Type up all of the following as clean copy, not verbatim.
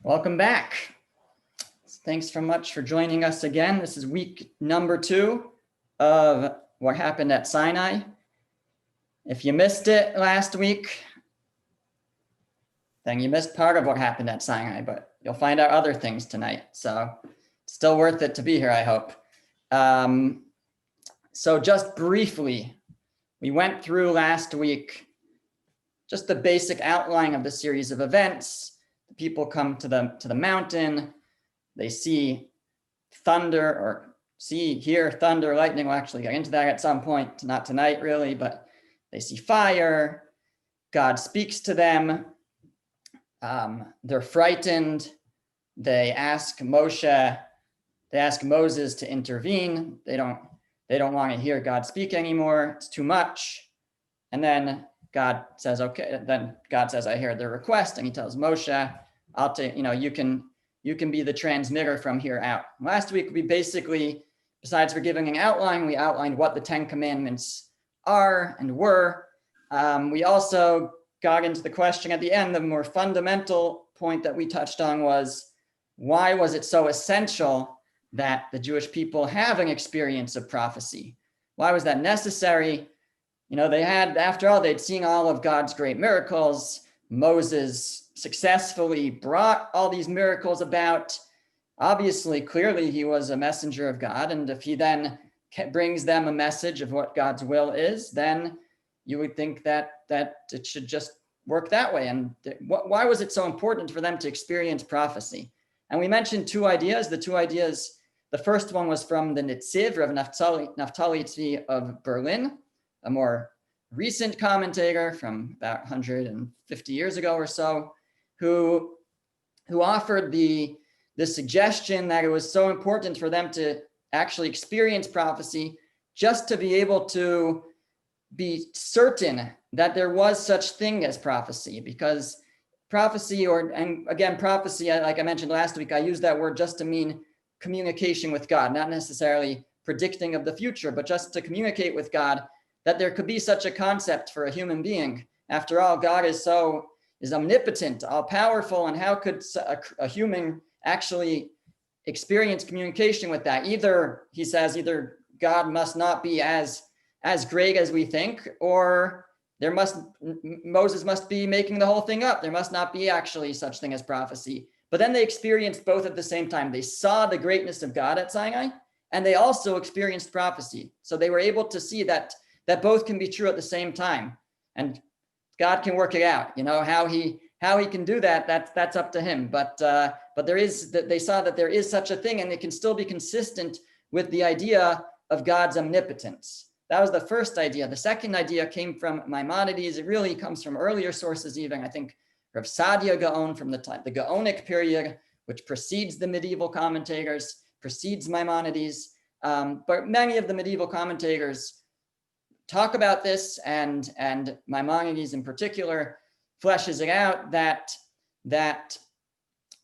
Welcome back. Thanks so much for joining us again. This is week number 2 of what happened at Sinai. If you missed it last week, then you missed part of what happened at Sinai, but you'll find out other things tonight. So it's still worth it to be here, I hope. So just briefly, we went through last week just the basic outline of the series of events. The people come to the mountain. They see thunder, or hear thunder, lightning. We'll actually get into that at some point, not tonight really, but they see fire. God speaks to them. They're frightened. They ask Moses to intervene. They don't want to hear God speak anymore. It's too much. And then God says, okay, then God says, I hear their request. And he tells Moshe, I'll take, you can be the transmitter from here out. Last week, we basically, besides for giving an outline, we outlined what the 10 commandments are and were. We also got into the question at the end. The more fundamental point that we touched on was, why was it so essential that the Jewish people have an experience of prophecy? Why was that necessary? They had, after all, they'd seen all of God's great miracles. Moses successfully brought all these miracles about. Obviously, clearly, he was a messenger of God. And if he then brings them a message of what God's will is, then you would think that it should just work that way. And why was it so important for them to experience prophecy? And we mentioned 2 ideas. The 2 ideas, the first one was from the Nitziv, Rav Naftali Tzvi of Berlin, a more recent commentator from about 150 years ago or so, who offered the suggestion that it was so important for them to actually experience prophecy just to be able to be certain that there was such thing as prophecy. Because prophecy, prophecy, like I mentioned last week, I use that word just to mean communication with God, not necessarily predicting of the future, but just to communicate with God, that there could be such a concept for a human being. After all, God is omnipotent, all powerful, and how could a human actually experience communication with that? Either, he says, either God must not be as great as we think, or Moses must be making the whole thing up. There must not be actually such thing as prophecy. But then they experienced both at the same time. They saw the greatness of God at Sinai, and they also experienced prophecy. So they were able to see that both can be true at the same time, and God can work it out. How he can do that, that's up to him. But they saw that there is such a thing, and it can still be consistent with the idea of God's omnipotence. That was the first idea. The second idea came from Maimonides. It really comes from earlier sources, even I think Rav Sadia Gaon from the Gaonic period, which precedes the medieval commentators, precedes Maimonides. But many of the medieval commentators talk about this, and Maimonides in particular fleshes it out that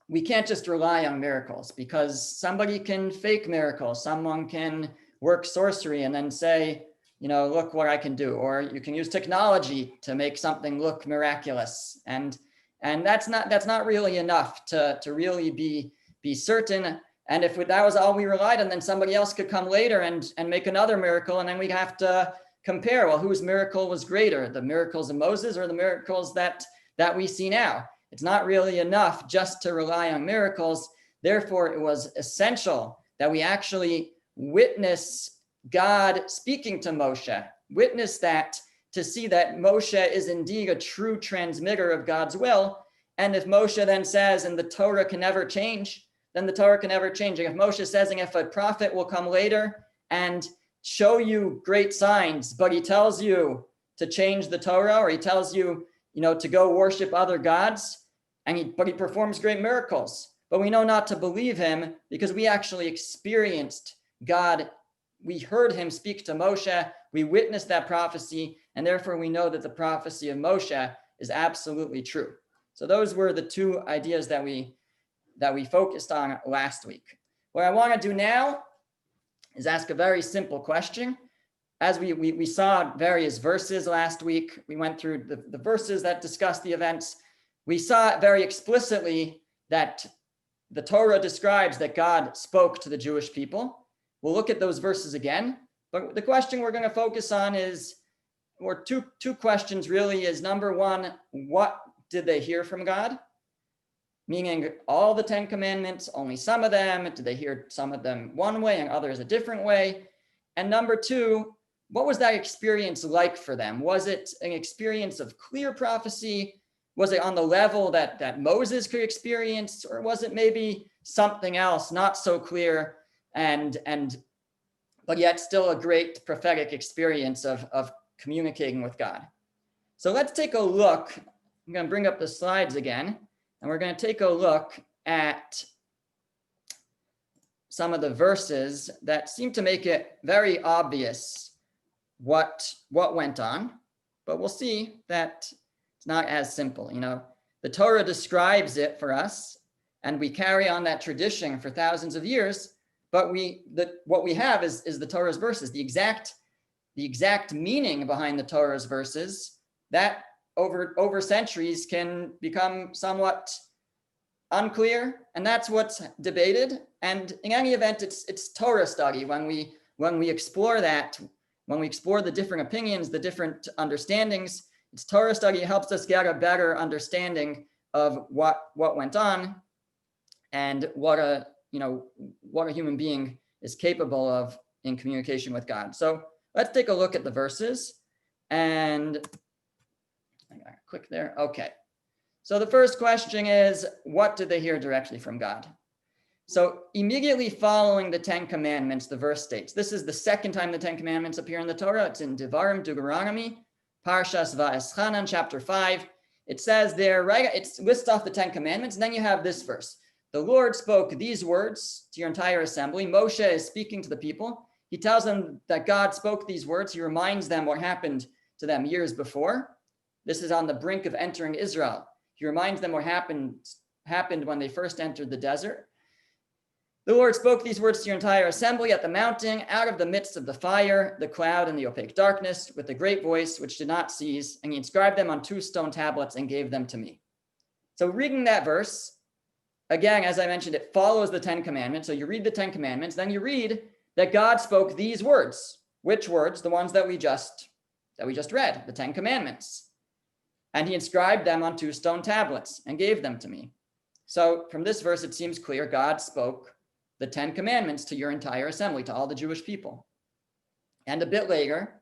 we can't just rely on miracles, because somebody can fake miracles. Someone can work sorcery and then say, look what I can do. Or you can use technology to make something look miraculous. And that's not really enough to really be certain. And if that was all we relied on, then somebody else could come later and make another miracle, and then we'd have to compare, well, whose miracle was greater, the miracles of Moses or the miracles that we see now? It's not really enough just to rely on miracles. Therefore, it was essential that we actually witness God speaking to Moshe, witness that, to see that Moshe is indeed a true transmitter of God's will. And if Moshe then says, and the Torah can never change, then the Torah can never change. And if Moshe says, and if a prophet will come later and show you great signs, but he tells you to change the Torah, or he tells you, to go worship other gods, but he performs great miracles, but we know not to believe him, because we actually experienced God. We heard him speak to Moshe. We witnessed that prophecy, and therefore we know that the prophecy of Moshe is absolutely true. So those were the 2 ideas that we focused on last week. What I want to do now is ask a very simple question. As we saw various verses last week, we went through the verses that discuss the events. We saw very explicitly that the Torah describes that God spoke to the Jewish people. We'll look at those verses again, but the question we're going to focus on is, or two questions really, is number one, what did they hear from God? Meaning all the 10 commandments, only some of them. Did they hear some of them one way and others a different way? And number two, what was that experience like for them? Was it an experience of clear prophecy? Was it on the level that Moses could experience? Or was it maybe something else, not so clear, but yet still a great prophetic experience of communicating with God? So let's take a look. I'm going to bring up the slides again, and we're going to take a look at some of the verses that seem to make it very obvious what went on, but we'll see that it's not as simple. The Torah describes it for us, and we carry on that tradition for thousands of years, but what we have is the Torah's verses, the exact meaning behind the Torah's verses that over centuries can become somewhat unclear, and that's what's debated. And in any event, it's Torah study. When we explore that, when we explore the different opinions, the different understandings, it's Torah study. It helps us get a better understanding of what went on and what a human being is capable of in communication with God. So let's take a look at the verses, and I got to click there. Okay. So the first question is, what did they hear directly from God? So immediately following the 10 commandments, the verse states, this is the second time the 10 commandments appear in the Torah. It's in Devarim, Deuteronomy, Parshas Va'eschanan, chapter 5. It says there, right, it lists off the 10 commandments, and then you have this verse. The Lord spoke these words to your entire assembly. Moshe is speaking to the people. He tells them that God spoke these words. He reminds them what happened to them years before. This is on the brink of entering Israel. He reminds them what happened when they first entered the desert. The Lord spoke these words to your entire assembly at the mountain, out of the midst of the fire, the cloud, and the opaque darkness, with a great voice which did not cease, and he inscribed them on 2 stone tablets and gave them to me. So reading that verse, again, as I mentioned, it follows the 10 commandments. So you read the 10 commandments, then you read that God spoke these words. Which words? The ones that we just read, the 10 commandments. And he inscribed them on 2 stone tablets and gave them to me. So from this verse, it seems clear God spoke the 10 commandments to your entire assembly, to all the Jewish people. And a bit later,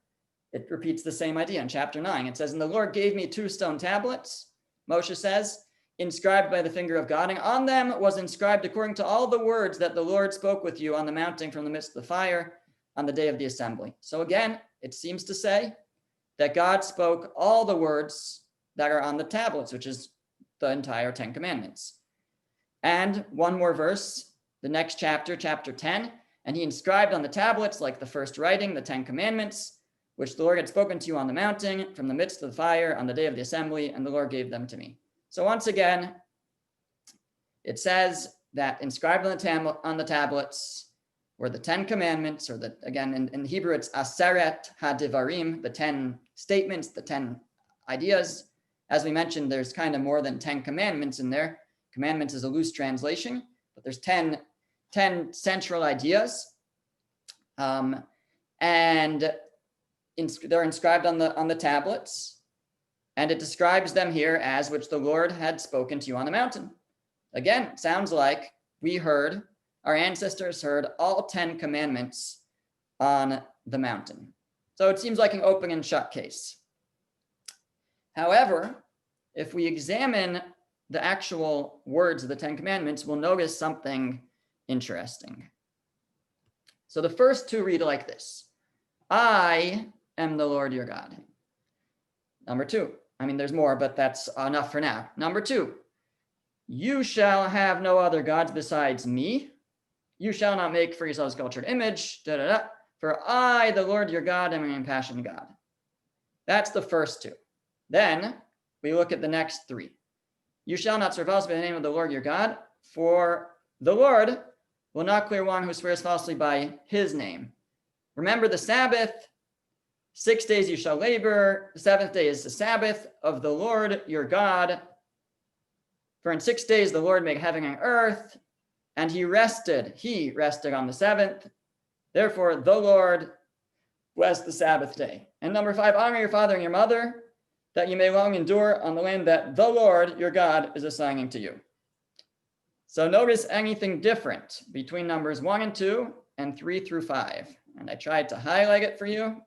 it repeats the same idea in chapter 9. It says, and the Lord gave me 2 stone tablets, Moshe says, inscribed by the finger of God, and on them was inscribed according to all the words that the Lord spoke with you on the mountain from the midst of the fire on the day of the assembly. So again, it seems to say that God spoke all the words that are on the tablets, which is the entire 10 commandments. And one more verse, the next chapter, chapter 10, and he inscribed on the tablets, like the first writing, the 10 commandments, which the Lord had spoken to you on the mountain from the midst of the fire on the day of the assembly, and the Lord gave them to me. So once again, it says that inscribed on the tablets were the 10 commandments, or again, in Hebrew, it's Aseret HaDevarim, the 10 statements, the 10 ideas. As we mentioned, there's kind of more than 10 commandments in there. Commandments is a loose translation, but there's 10 central ideas. And they're inscribed on the tablets. And it describes them here as which the Lord had spoken to you on the mountain. Again, sounds like our ancestors heard all 10 commandments on the mountain. So it seems like an open and shut case. However, if we examine the actual words of the 10 commandments, we'll notice something interesting. So the first 2 read like this. I am the Lord your God. Number 2, there's more, but that's enough for now. Number 2, you shall have no other gods besides me. You shall not make for yourselves a sculptured image. For I, the Lord your God, am an impassioned God. That's the first 2. Then we look at the next 3. You shall not swear falsely by the name of the Lord your God, for the Lord will not clear one who swears falsely by his name. Remember the Sabbath. 6 days you shall labor. The 7th day is the Sabbath of the Lord your God. For in 6 days the Lord made heaven and earth, and he rested on the seventh. Therefore, the Lord blessed the Sabbath day. And number 5, honor your father and your mother, that you may long endure on the land that the Lord your God is assigning to you. So notice anything different between numbers 1 and 2 and 3 through 5. And I tried to highlight it for you.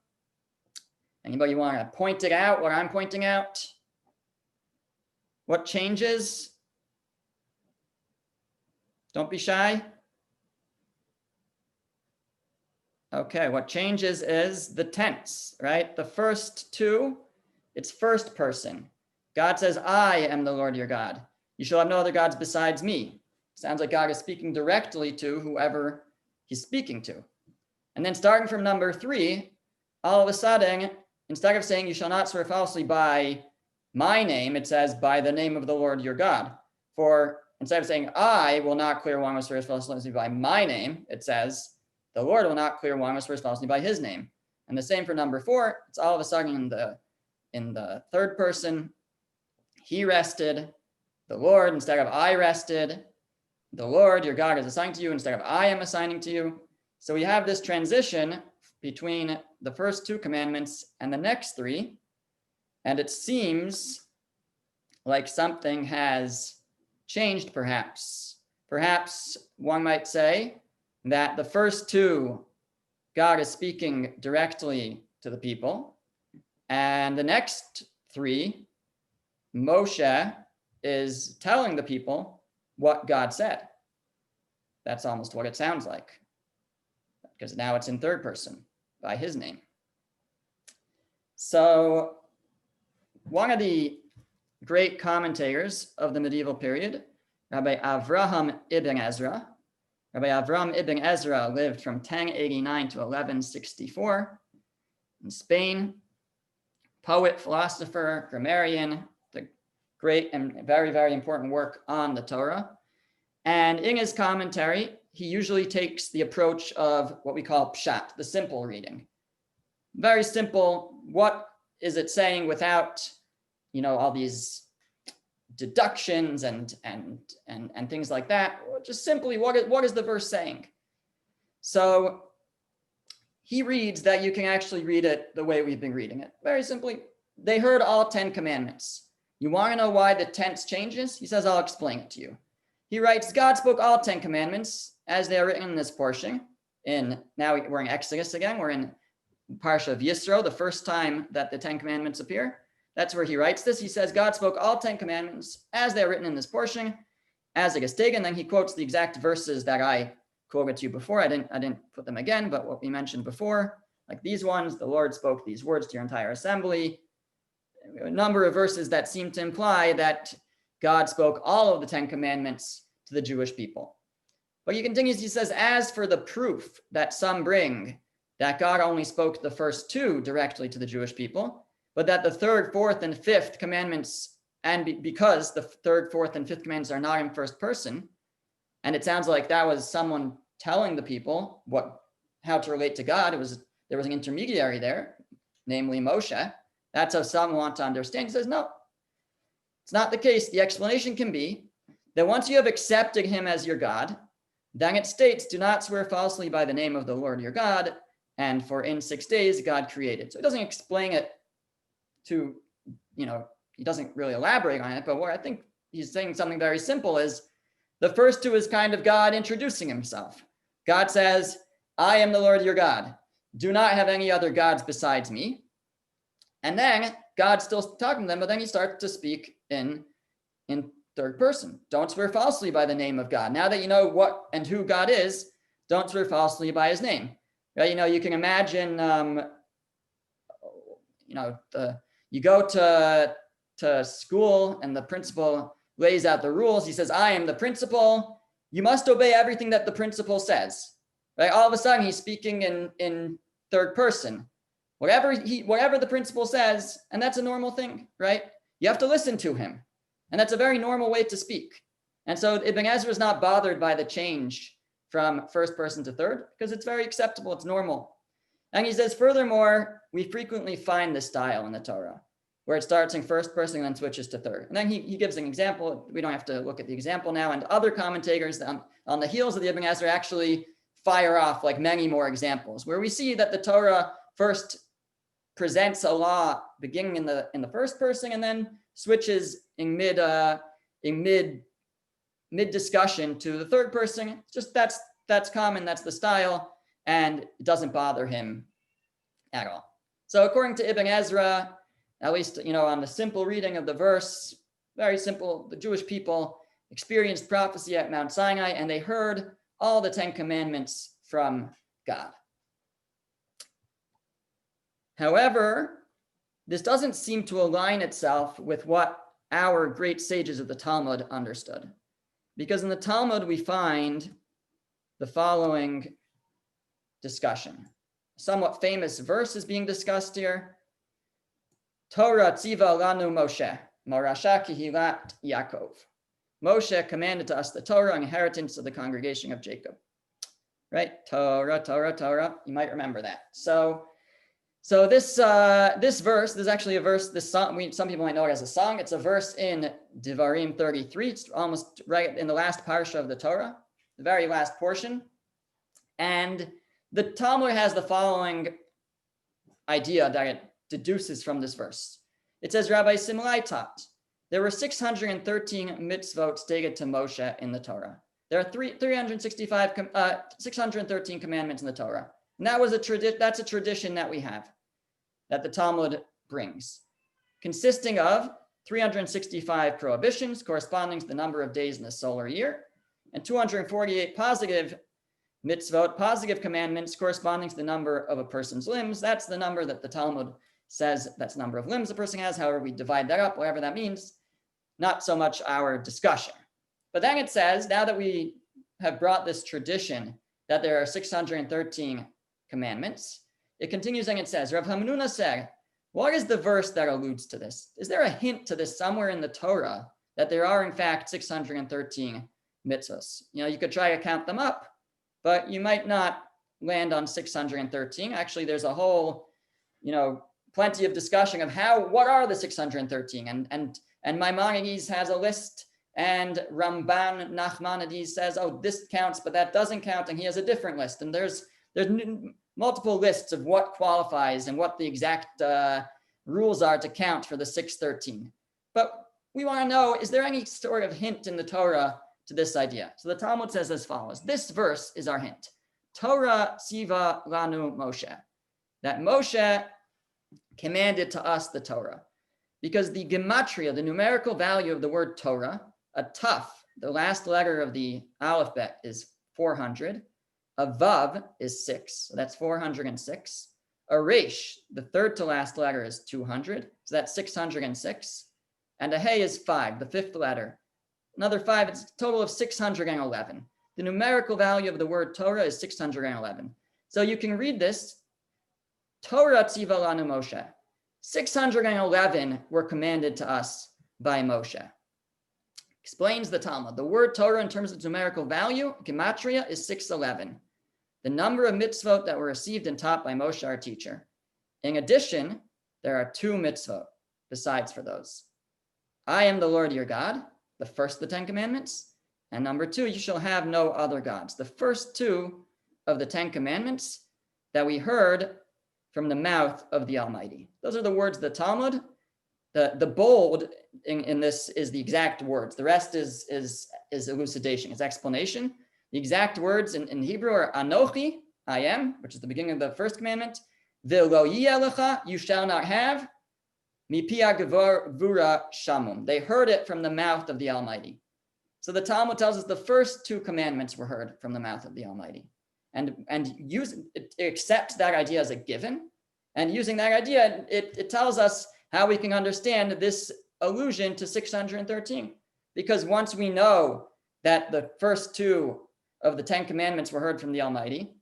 Anybody want to point it out, what I'm pointing out? What changes? Don't be shy. Okay, what changes is the tense, right? The first two, it's first person. God says, I am the Lord your God. You shall have no other gods besides me. Sounds like God is speaking directly to whoever he's speaking to. And then starting from number 3, all of a sudden, instead of saying you shall not swear falsely by my name, it says by the name of the Lord your God. For instead of saying I will not clear one who swears falsely by my name, it says the Lord will not clear one who swears falsely by his name. And the same for number 4. It's all of a sudden in the third person. He rested. The Lord instead of I rested. The Lord your God is assigned to you instead of I am assigning to you. So we have this transition between the first 2 commandments and the next 3. And it seems like something has changed, perhaps. Perhaps one might say that the first 2, God is speaking directly to the people. And the next 3, Moshe is telling the people what God said. That's almost what it sounds like, because now it's in third person by his name. So one of the great commentators of the medieval period, Rabbi Avraham ibn Ezra. Rabbi Avraham ibn Ezra lived from 1089 to 1164 in Spain. Poet, philosopher, grammarian, the great and very, very important work on the Torah. And in his commentary, he usually takes the approach of what we call pshat, the simple reading. Very simple. What is it saying without, all these deductions and things like that? Just simply, what is the verse saying? So he reads that you can actually read it the way we've been reading it. Very simply, they heard all 10 commandments. You want to know why the tense changes? He says, I'll explain it to you. He writes, God spoke all 10 commandments as they are written in this portion. Now we're in Exodus again. We're in Parsha of Yisro, the first time that the 10 commandments appear. That's where he writes this. He says, God spoke all 10 commandments as they are written in this portion, as it is taken. Then he quotes the exact verses that I quoted to you before. I didn't put them again, but what we mentioned before, like these ones, the Lord spoke these words to your entire assembly. A number of verses that seem to imply that God spoke all of the 10 commandments to the Jewish people. But he continues, he says, as for the proof that some bring that God only spoke the first 2 directly to the Jewish people, but that the 3rd, 4th, and 5th commandments, and because the 3rd, 4th, and 5th commandments are not in first person, and it sounds like that was someone telling the people how to relate to God. There was an intermediary there, namely Moshe. That's how some want to understand. He says, no, it's not the case. The explanation can be that once you have accepted him as your God, then it states, do not swear falsely by the name of the Lord your God, and for in 6 days God created. So it doesn't explain it to, he doesn't really elaborate on it, but what I think he's saying something very simple is the first 2 is kind of God introducing himself. God says, I am the Lord your God. Do not have any other gods besides me. And then God's still talking to them, but then he starts to speak in third person. Don't swear falsely by the name of God. Now that you know what and who God is, don't swear falsely by his name. Right? You can imagine, you go to school and the principal lays out the rules. He says, I am the principal. You must obey everything that the principal says. Right? All of a sudden, he's speaking in third person. Whatever the principal says, and that's a normal thing, right? You have to listen to him. And that's a very normal way to speak. And so Ibn Ezra is not bothered by the change from first person to third, because it's very acceptable, it's normal. And he says, furthermore, we frequently find this style in the Torah, where it starts in first person and then switches to third. And then he gives an example. We don't have to look at the example now. And other commentators on the heels of the Ibn Ezra actually fire off like many more examples, where we see that the Torah first presents a law beginning in the first person and then switches in mid discussion to the third person. Just that's common, that's the style, and it doesn't bother him at all. So according to Ibn Ezra, at least on the simple reading of the verse, very simple, the Jewish people experienced prophecy at Mount Sinai and they heard all the 10 commandments from God. However, this doesn't seem to align itself with what our great sages of the Talmud understood. Because in the Talmud, we find the following discussion. A somewhat famous verse is being discussed here. Torah tziva lanu Moshe, Morasha Kehilat Yaakov. Moshe commanded to us the Torah, inheritance of the congregation of Jacob. Right? Torah, Torah, Torah. You might remember that. So this verse, there's actually a verse, this song, some people might know it as a song. It's a verse in Devarim 33. It's almost right in the last parsha of the Torah, the very last portion. And the Talmud has the following idea that it deduces from this verse. It says, Rabbi Hillel taught, there were 613 mitzvot stated to Moshe in the Torah. There are 613 commandments in the Torah. And that's a tradition that we have, that the Talmud brings, consisting of 365 prohibitions corresponding to the number of days in the solar year, and 248 positive mitzvot, positive commandments corresponding to the number of a person's limbs. That's the number that the Talmud says that's the number of limbs a person has. However, we divide that up, whatever that means. Not so much our discussion. But then it says, now that we have brought this tradition that there are 613 commandments, it continues and it says, Rav Hamnuna said, what is the verse that alludes to this? Is there a hint to this somewhere in the Torah that there are in fact 613 mitzvahs? You could try to count them up, but you might not land on 613. Actually, there's a whole, plenty of discussion of what are the 613? And Maimonides has a list, and Ramban Nachmanides says, oh, this counts, but that doesn't count, and he has a different list. And there's multiple lists of what qualifies and what the exact rules are to count for the 613. But we want to know, is there any sort of hint in the Torah to this idea? So the Talmud says as follows. This verse is our hint. Torah tziva lanu Moshe. That Moshe commanded to us the Torah. Because the gematria, the numerical value of the word Torah, a taf, the last letter of the alphabet, is 400. A vav is 6, so that's 406. A resh, the third to last letter, is 200, so that's 606. And a hey is 5, the fifth letter. Another 5, it's a total of 611. The numerical value of the word Torah is 611. So you can read this, Torah tziva lanu Moshe. 611 were commanded to us by Moshe. Explains the Talmud. The word Torah in terms of its numerical value, gematria, is 611. The number of mitzvot that were received and taught by Moshe, our teacher. In addition, there are 2 mitzvot besides for those. I am the Lord your God, the first of the 10 commandments. And number 2, you shall have no other gods. The first 2 of the 10 commandments that we heard from the mouth of the Almighty. Those are the words of the Talmud. The bold in this is the exact words. The rest is elucidation, is explanation. The exact words in Hebrew are Anochi, I am, which is the beginning of the first commandment. V'lo yiyeh lecha, you shall not have. Mipia gevura shamum. They heard it from the mouth of the Almighty. So the Talmud tells us the first 2 commandments were heard from the mouth of the Almighty. And it accepts that idea as a given. And using that idea, it tells us how we can understand this allusion to 613. Because once we know that the first 2 of the 10 commandments were heard from the Almighty,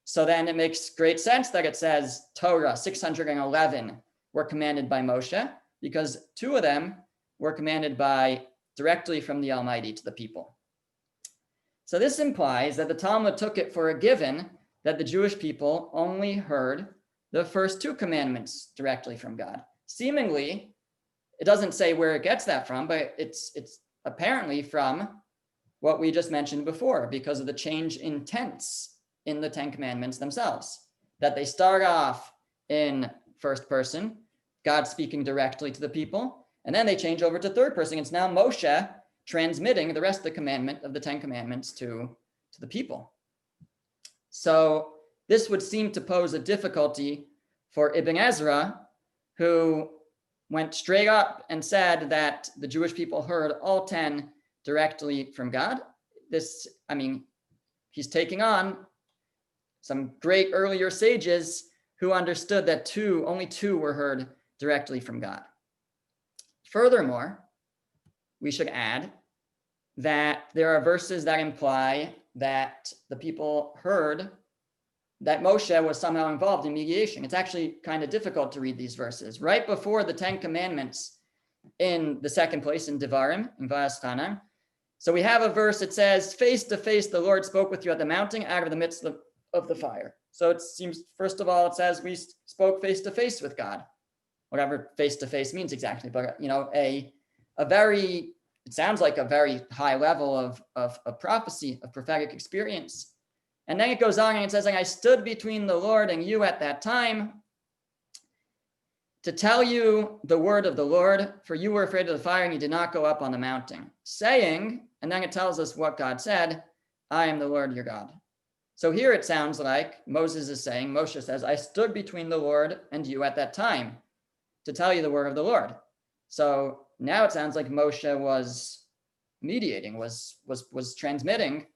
so then it makes great sense that it says Torah 611 were commanded by Moshe, because 2 of them were commanded directly from the Almighty to the people. So this implies that the Talmud took it for a given that the Jewish people only heard the first 2 commandments directly from God. Seemingly, It doesn't say where it gets that from, but it's apparently from what we just mentioned before, because of the change in tense in the Ten Commandments themselves, that they start off in first person, God speaking directly to the people, and then they change over to third person. It's now Moshe transmitting the rest of the commandment of the Ten Commandments to the people. So this would seem to pose a difficulty for Ibn Ezra, who went straight up and said that the Jewish people heard all 10 directly from God. He's taking on some great earlier sages who understood that only two were heard directly from God. Furthermore, we should add that there are verses that imply that the people heard that Moshe was somehow involved in mediation. It's actually kind of difficult to read these verses. Right before the Ten Commandments, in the second place, in Devarim, in Va'aschanan, so we have a verse that says, face to face, the Lord spoke with you at the mountain out of the midst of the fire. So it seems, first of all, it says we spoke face to face with God, whatever face to face means exactly. But, it sounds like a very high level of prophecy, of prophetic experience. And then it goes on and it says, I stood between the Lord and you at that time to tell you the word of the Lord, for you were afraid of the fire and you did not go up on the mountain, saying, and then it tells us what God said, I am the Lord your God. So here it sounds like Moses is saying, Moshe says, I stood between the Lord and you at that time to tell you the word of the Lord. So now it sounds like Moshe was mediating, was transmitting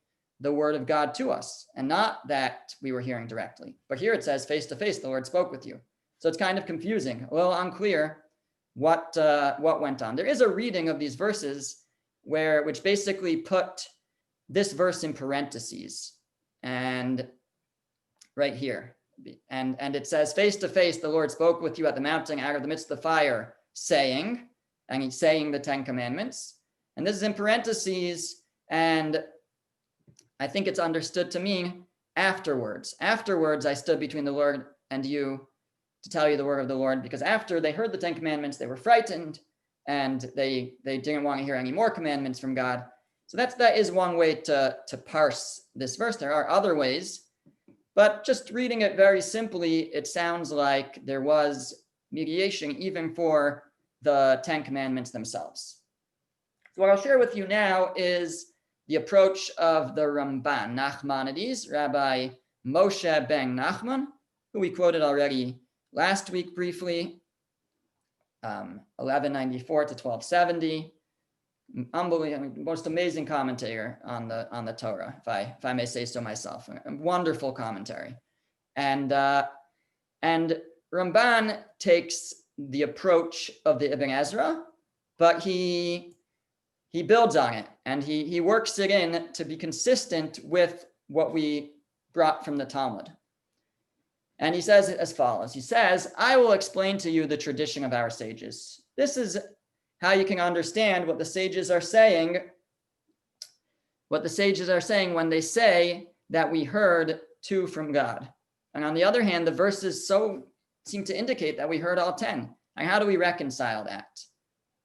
the word of God to us, and not that we were hearing directly. But here it says, face to face, the Lord spoke with you. So it's kind of confusing, a little unclear what went on. There is a reading of these verses which basically put this verse in parentheses, and right here, and it says, face to face, the Lord spoke with you at the mountain out of the midst of the fire, saying, and he's saying the Ten Commandments. And this is in parentheses, and I think it's understood to mean afterwards. Afterwards, I stood between the Lord and you to tell you the word of the Lord, because after they heard the Ten Commandments, they were frightened and they didn't want to hear any more commandments from God. So that is one way to parse this verse. There are other ways, but just reading it very simply, it sounds like there was mediation even for the Ten Commandments themselves. So what I'll share with you now is the approach of the Ramban, Nachmanides, Rabbi Moshe ben Nachman, who we quoted already last week briefly, 1194 to 1270. Unbelievable, most amazing commentator on the Torah, if I may say so myself. A wonderful commentary, and Ramban takes the approach of the Ibn Ezra, but he builds on it and he works it in to be consistent with what we brought from the Talmud. And he says it as follows. He says, I will explain to you the tradition of our sages. This is how you can understand what the sages are saying. What the sages are saying when they say that we heard two from God. And on the other hand, the verses seem to indicate that we heard all 10. And how do we reconcile that?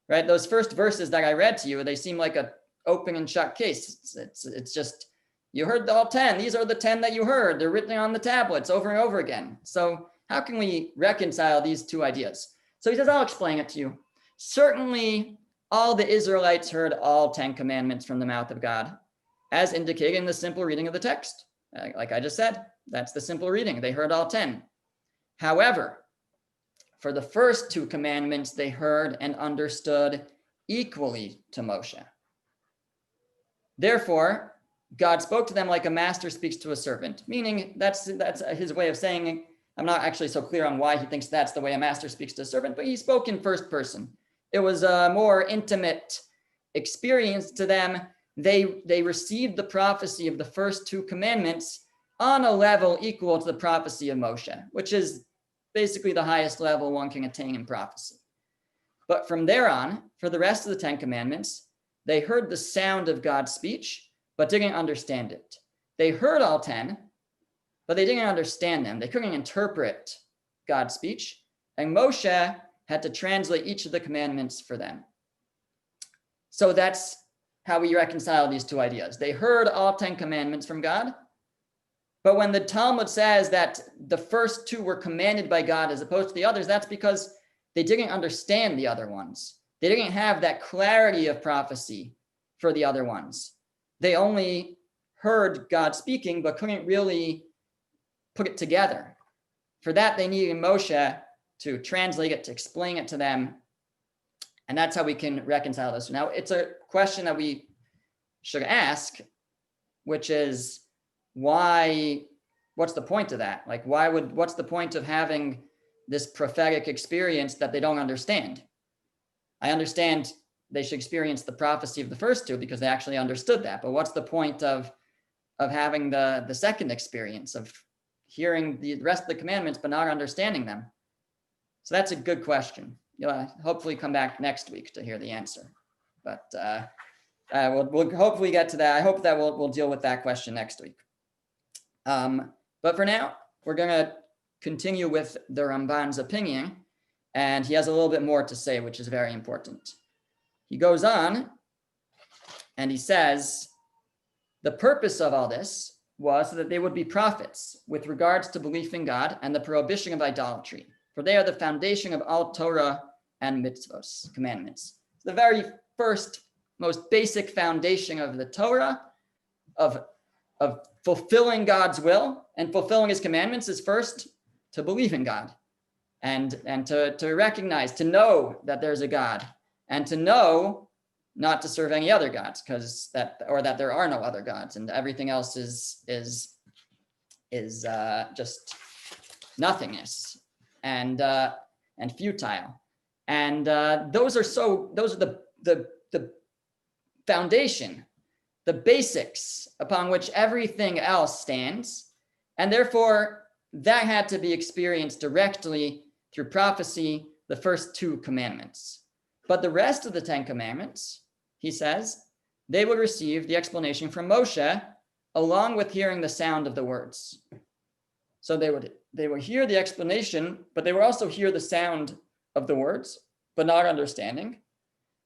Right? Those first verses that I read to you, they seem like an open and shut case. It's just, you heard all 10. These are the 10 that you heard. They're written on the tablets over and over again. So how can we reconcile these two ideas? So he says, I'll explain it to you. Certainly, all the Israelites heard all 10 commandments from the mouth of God, as indicated in the simple reading of the text. Like I just said, that's the simple reading. They heard all 10. However, for the first two commandments, they heard and understood equally to Moshe. Therefore, God spoke to them like a master speaks to a servant, meaning that's his way of saying, I'm not actually so clear on why he thinks that's the way a master speaks to a servant, but he spoke in first person. It was a more intimate experience to them. They received the prophecy of the first two commandments on a level equal to the prophecy of Moshe, which is basically the highest level one can attain in prophecy. But from there on, for the rest of the 10 commandments, they heard the sound of God's speech, but didn't understand it. They heard all 10, but they didn't understand them. They couldn't interpret God's speech. And Moshe had to translate each of the commandments for them. So that's how we reconcile these two ideas. They heard all 10 commandments from God, but when the Talmud says that the first 2 were commanded by God as opposed to the others, that's because they didn't understand the other ones. They didn't have that clarity of prophecy for the other ones. They only heard God speaking, but couldn't really put it together. For that, they needed Moshe to translate it, to explain it to them. And that's how we can reconcile this. Now, it's a question that we should ask, which is what's the point of that? Like, what's the point of having this prophetic experience that they don't understand? I understand they should experience the prophecy of the first 2 because they actually understood that. But what's the point of having the second experience of hearing the rest of the commandments but not understanding them? So that's a good question. You'll hopefully come back next week to hear the answer. But we'll hopefully get to that. I hope that we'll deal with that question next week. But for now, we're going to continue with the Ramban's opinion. And he has a little bit more to say, which is very important. He goes on and he says, the purpose of all this was so that they would be prophets with regards to belief in God and the prohibition of idolatry, for they are the foundation of all Torah and mitzvos, commandments. The very first, most basic foundation of the Torah, of fulfilling God's will and fulfilling his commandments, is first to believe in God. And to recognize, to know that there's a God, and to know not to serve any other gods, that there are no other gods, and everything else is just nothingness and futile. And those are the foundation, the basics upon which everything else stands, and therefore that had to be experienced directly through prophecy, the first 2 commandments. But the rest of the 10 commandments, he says, they would receive the explanation from Moshe along with hearing the sound of the words. So they would hear the explanation, but they would also hear the sound of the words, but not understanding.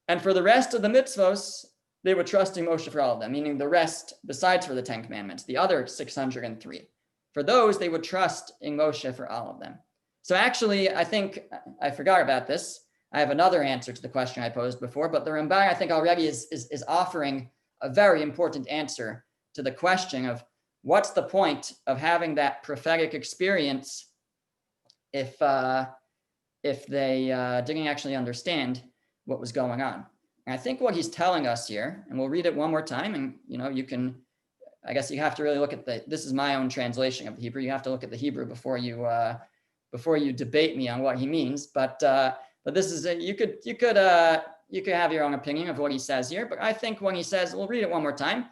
And for the rest of the mitzvos, they were trusting Moshe for all of them, meaning the rest, besides for the 10 commandments, the other 603. For those, they would trust in Moshe for all of them. So actually, I think I forgot about this. I have another answer to the question I posed before, but the Ramban, I think, already is offering a very important answer to the question of what's the point of having that prophetic experience if they didn't actually understand what was going on. And I think what he's telling us here, and we'll read it one more time, and you can, I guess you have to really look at this is my own translation of the Hebrew. You have to look at the Hebrew before you debate me on what he means. But this is you could have your own opinion of what he says here. But I think when he says, we'll read it one more time.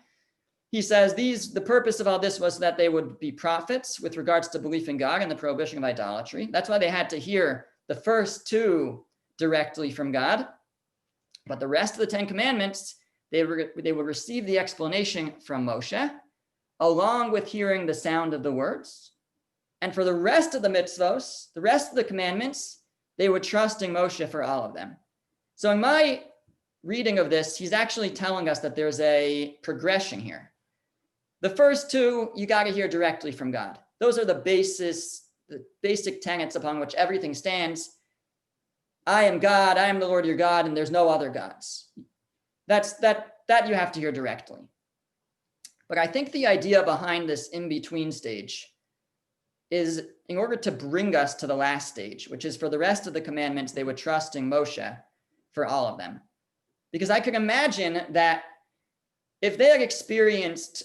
He says the purpose of all this was that they would be prophets with regards to belief in God and the prohibition of idolatry. That's why they had to hear the first 2 directly from God. But the rest of the 10 commandments, they would receive the explanation from Moshe, along with hearing the sound of the words. And for the rest of the mitzvos, the rest of the commandments, they would trust in Moshe for all of them. So in my reading of this, he's actually telling us that there's a progression here. The first 2, you got to hear directly from God. Those are the basic tenets upon which everything stands. I am God, I am the Lord your God, and there's no other gods. That you have to hear directly. But I think the idea behind this in-between stage is in order to bring us to the last stage, which is for the rest of the commandments, they would trust in Moshe for all of them. Because I could imagine that if they had experienced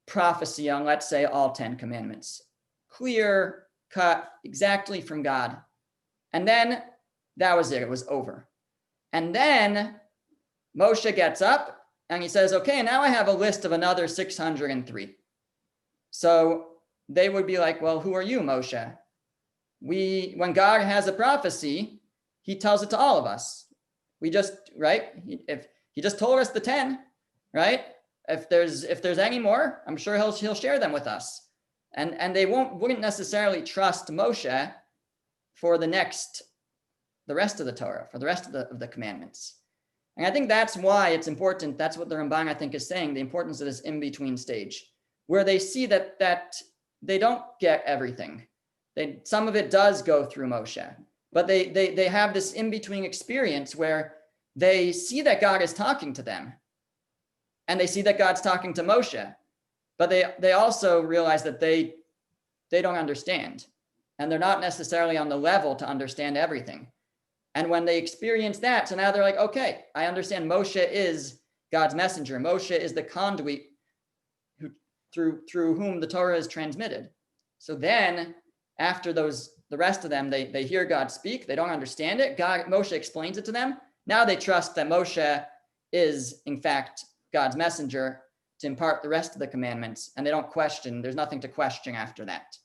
prophecy on, let's say, all 10 commandments, clear cut exactly from God, and then that was it was over. And then Moshe gets up and he says, okay, now I have a list of another 603. So they would be like, well, who are you, Moshe? When God has a prophecy, he tells it to all of us. If he just told us the 10, right? If there's any more, I'm sure he'll share them with us. And they wouldn't necessarily trust Moshe for the next the rest of the Torah, for the rest of the commandments. And I think that's why it's important. That's what the Ramban, I think, is saying, the importance of this in-between stage, where they see that they don't get everything. Some of it does go through Moshe, but they have this in-between experience where they see that God is talking to them, and they see that God's talking to Moshe, but they also realize that they don't understand, and they're not necessarily on the level to understand everything. And when they experience that, so now they're like, okay, I understand Moshe is God's messenger. Moshe is the conduit through whom the Torah is transmitted. So then after the rest of them, they hear God speak. They don't understand it. Moshe explains it to them. Now they trust that Moshe is, in fact, God's messenger to impart the rest of the commandments, and they don't question. There's nothing to question after that.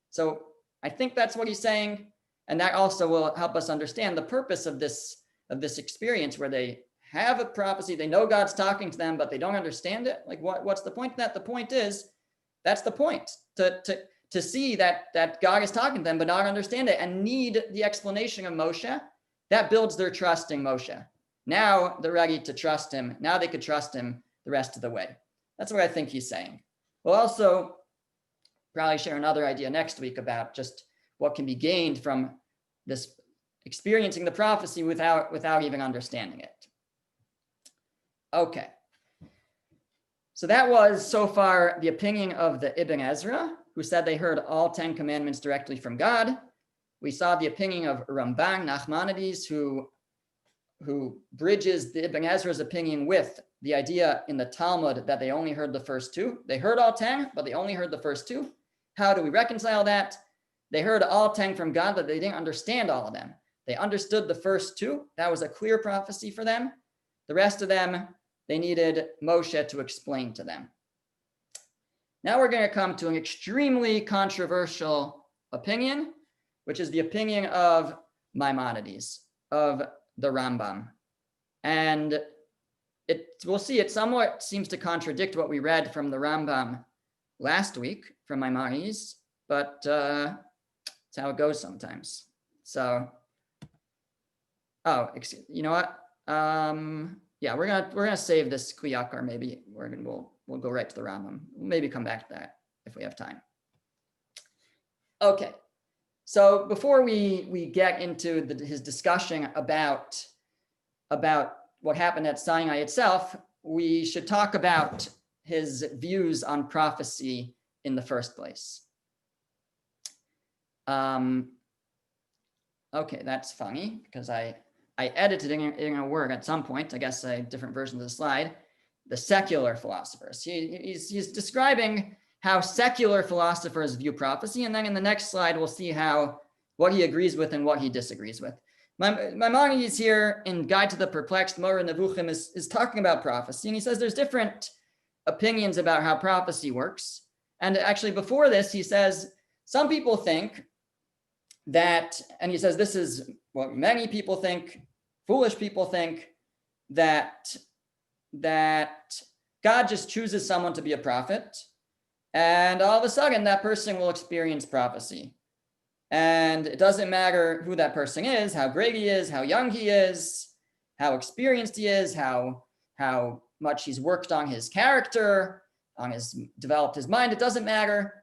So I think that's what he's saying. And that also will help us understand the purpose of this experience where they have a prophecy, they know God's talking to them, but they don't understand it. Like what's the point of that? The point is, that's the point, to see that God is talking to them, but not understand it and need the explanation of Moshe. That builds their trust in Moshe. Now they're ready to trust him. Now they could trust him the rest of the way. That's what I think he's saying. We'll also probably share another idea next week about just what can be gained from this experiencing the prophecy without even understanding it. Okay. So that was so far the opinion of the Ibn Ezra, who said they heard all 10 commandments directly from God. We saw the opinion of Ramban Nachmanides, who bridges the Ibn Ezra's opinion with the idea in the Talmud that they only heard the first 2. They heard all 10, but they only heard the first 2. How do we reconcile that? They heard all 10 from God, but they didn't understand all of them. They understood the first 2. That was a clear prophecy for them. The rest of them, they needed Moshe to explain to them. Now we're going to come to an extremely controversial opinion, which is the opinion of Maimonides, of the Rambam. And we'll see, it somewhat seems to contradict what we read from the Rambam last week from Maimonides, but it's how it goes sometimes. So, you know what? Yeah, we're gonna save this Kliyakar. Maybe we'll go right to the Rambam. We'll maybe come back to that if we have time. Okay, so before we get into his discussion about what happened at Sinai itself, we should talk about his views on prophecy in the first place. Okay, that's funny because I edited in a word at some point, I guess a different version of the slide, the secular philosophers. He's describing how secular philosophers view prophecy, and then in the next slide we'll see what he agrees with and what he disagrees with. Maimonides here in Guide to the Perplexed, Moreh Nevuchim, is talking about prophecy, and he says there's different opinions about how prophecy works. And actually before this, he says, some people think that, and he says this is what many people think, foolish people think, that God just chooses someone to be a prophet, and all of a sudden that person will experience prophecy. And it doesn't matter who that person is, how great he is, how young he is, how experienced he is, how much he's worked on his character, developed his mind. It doesn't matter.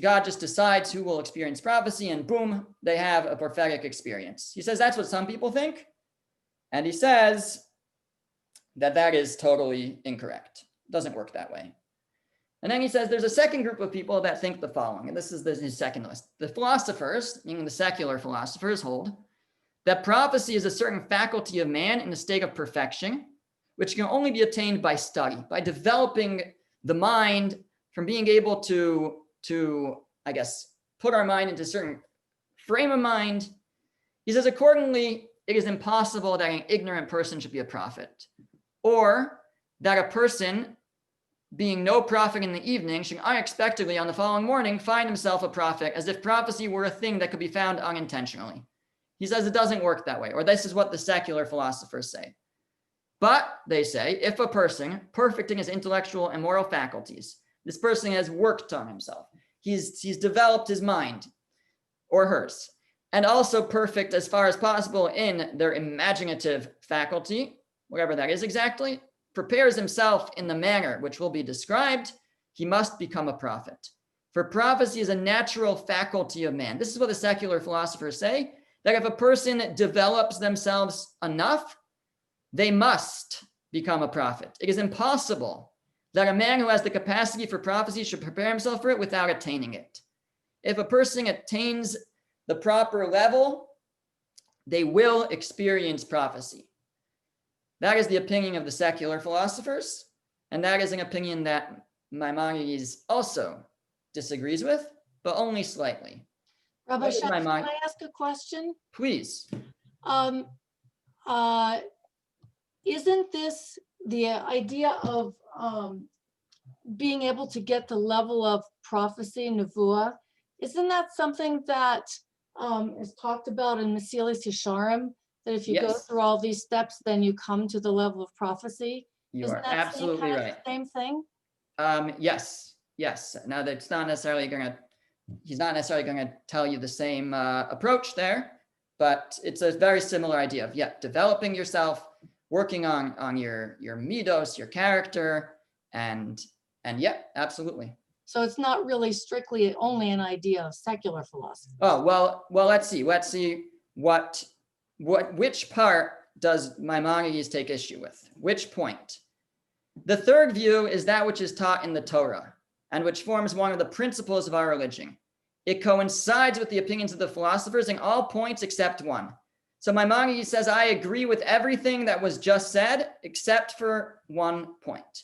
God just decides who will experience prophecy, and boom, they have a prophetic experience. He says that's what some people think. And he says that is totally incorrect. It doesn't work that way. And then he says there's a second group of people that think the following, and this is his second list. The philosophers, meaning the secular philosophers, hold that prophecy is a certain faculty of man in a state of perfection, which can only be attained by study, by developing the mind from being able to I guess, put our mind into a certain frame of mind. He says, accordingly, it is impossible that an ignorant person should be a prophet, or that a person being no prophet in the evening should unexpectedly on the following morning find himself a prophet, as if prophecy were a thing that could be found unintentionally. He says it doesn't work that way, or this is what the secular philosophers say. But they say, if a person perfect in his intellectual and moral faculties, this person has worked on himself, he's developed his mind, or hers, and also perfect as far as possible in their imaginative faculty, whatever that is exactly, prepares himself in the manner which will be described, he must become a prophet. For prophecy is a natural faculty of man. This is what the secular philosophers say, that if a person develops themselves enough, they must become a prophet. It is impossible that a man who has the capacity for prophecy should prepare himself for it without attaining it. If a person attains the proper level, they will experience prophecy. That is the opinion of the secular philosophers, and that is an opinion that Maimonides also disagrees with, but only slightly. Rabbi Shaps, can I ask a question? Please. Isn't this the idea of being able to get the level of prophecy, nevuah? Isn't that something that is talked about in Mesilas Yesharim? That if you go through all these steps, then you come to the level of prophecy? You are absolutely right. Same thing? Yes. Now that's not necessarily he's not necessarily going to tell you the same approach there, but it's a very similar idea of, developing yourself, working on your midos, your character, and absolutely. So it's not really strictly only an idea of secular philosophy. Oh, well, let's see which part does Maimonides take issue with? Which point? The third view is that which is taught in the Torah and which forms one of the principles of our religion. It coincides with the opinions of the philosophers in all points except one. So Maimonides says, I agree with everything that was just said, except for one point.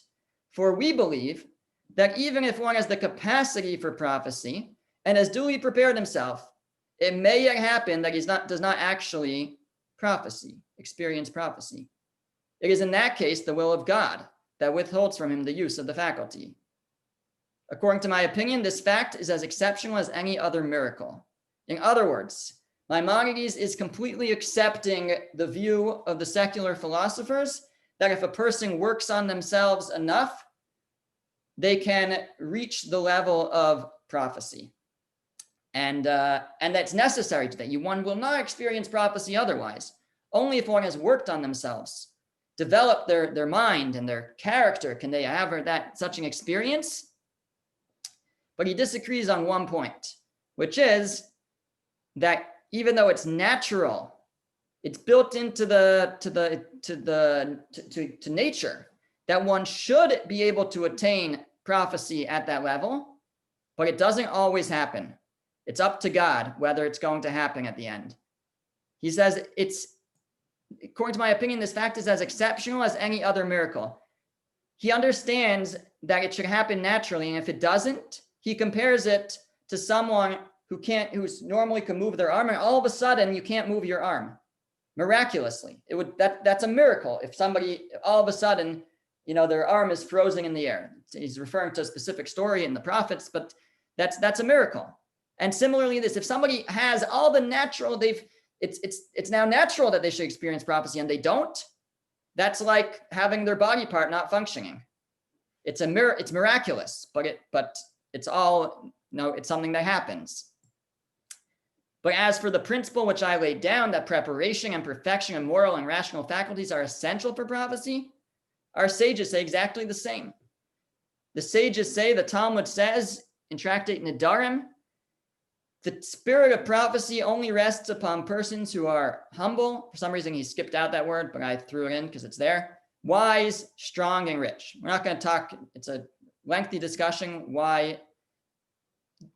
For we believe that even if one has the capacity for prophecy and has duly prepared himself, it may yet happen that he does not actually experience prophecy. It is in that case the will of God that withholds from him the use of the faculty. According to my opinion, this fact is as exceptional as any other miracle. In other words, Maimonides is completely accepting the view of the secular philosophers that if a person works on themselves enough, they can reach the level of prophecy. And that's necessary to that. One will not experience prophecy otherwise. Only if one has worked on themselves, developed their mind and their character, can they have such an experience. But he disagrees on one point, which is that even though it's natural, it's built into nature that one should be able to attain prophecy at that level, but it doesn't always happen. It's up to God whether it's going to happen at the end. He says according to my opinion, this fact is as exceptional as any other miracle. He understands that it should happen naturally, and if it doesn't, he compares it to someone who's normally can move their arm, and all of a sudden you can't move your arm miraculously. That's a miracle. If somebody all of a sudden, their arm is frozen in the air. He's referring to a specific story in the prophets, but that's a miracle. And similarly, if somebody has all the natural, it's now natural that they should experience prophecy and they don't. That's like having their body part not functioning. It's miraculous, but it's all, it's something that happens. But as for the principle which I laid down, that preparation and perfection of moral and rational faculties are essential for prophecy, our sages say exactly the same. The sages say, the Talmud says in Tractate Nedarim, the spirit of prophecy only rests upon persons who are humble. For some reason, he skipped out that word, but I threw it in because it's there. Wise, strong, and rich. We're not going to talk, it's a lengthy discussion why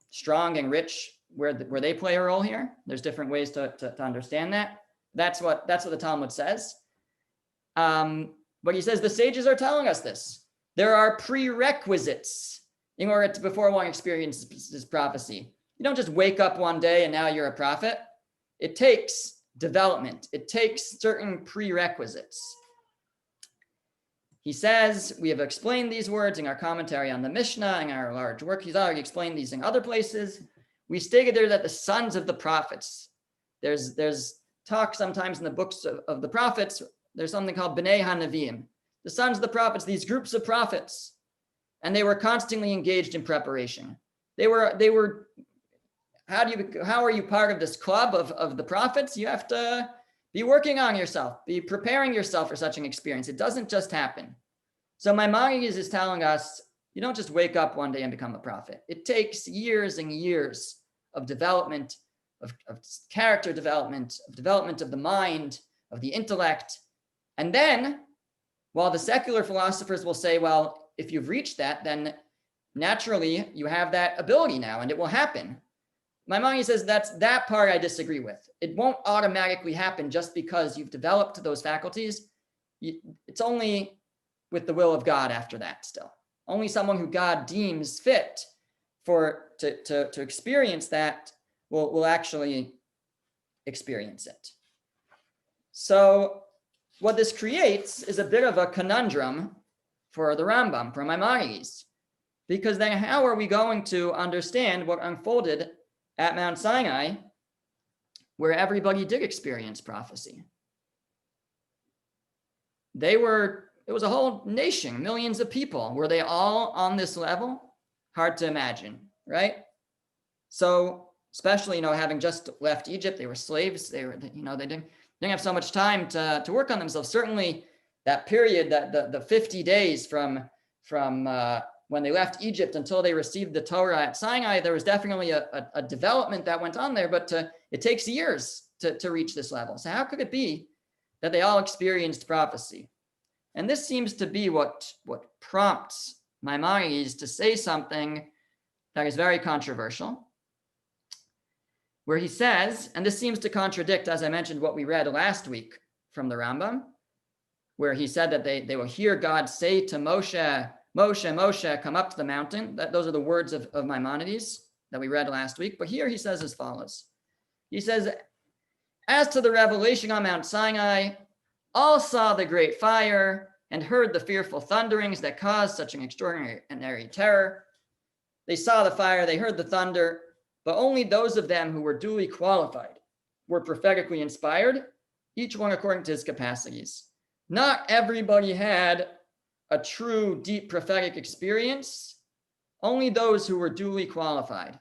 strong and rich, where they play a role here. There's different ways to understand that. That's what the Talmud says. But he says the sages are telling us this. There are prerequisites in order before one experiences this prophecy. You don't just wake up one day and now you're a prophet. It takes development. It takes certain prerequisites. He says, we have explained these words in our commentary on the Mishnah and our large work. He's already explained these in other places. We stated there that the sons of the prophets, there's talk sometimes in the books of the prophets, there's something called Bnei HaNeviim, the sons of the prophets, these groups of prophets, and they were constantly engaged in preparation. They were how are you part of this club of the prophets? You have to be working on yourself, be preparing yourself for such an experience. It doesn't just happen. So Maimonides is telling us, you don't just wake up one day and become a prophet. It takes years and years of development, of character development, of development of the mind, of the intellect. And then, while the secular philosophers will say, well, if you've reached that, then naturally you have that ability now and it will happen. Maimonides says that part I disagree with. It won't automatically happen just because you've developed those faculties. It's only with the will of God after that still. Only someone who God deems fit to experience that will actually experience it. So what this creates is a bit of a conundrum for the Rambam, for Maimonides, because then how are we going to understand what unfolded at Mount Sinai, where everybody did experience prophecy? It was a whole nation, millions of people. Were they all on this level? Hard to imagine, right? So, especially, having just left Egypt, they were slaves. They didn't have so much time to work on themselves. Certainly, that period, that the 50 days from when they left Egypt until they received the Torah at Sinai, there was definitely a development that went on there, but it takes years to reach this level. So how could it be that they all experienced prophecy? And this seems to be what prompts Maimonides to say something that is very controversial, where he says, and this seems to contradict, as I mentioned, what we read last week from the Rambam, where he said that they will hear God say to Moshe, Moshe, Moshe, come up to the mountain. Those are the words of Maimonides that we read last week. But here he says as follows. He says, as to the revelation on Mount Sinai, all saw the great fire and heard the fearful thunderings that caused such an extraordinary terror. They saw the fire, they heard the thunder, but only those of them who were duly qualified were prophetically inspired, each one according to his capacities. Not everybody had a true deep prophetic experience, only those who were duly qualified.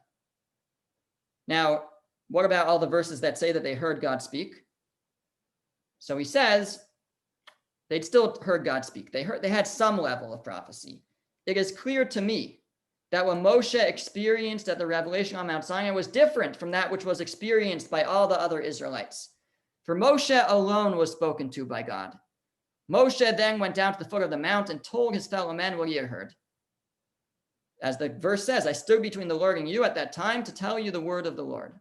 Now, what about all the verses that say that they heard God speak? So he says they'd still heard God speak. They had some level of prophecy. It is clear to me that what Moshe experienced at the revelation on Mount Sinai was different from that which was experienced by all the other Israelites. For Moshe alone was spoken to by God. Moshe then went down to the foot of the mount and told his fellow men what he had heard. As the verse says, I stood between the Lord and you at that time to tell you the word of the Lord.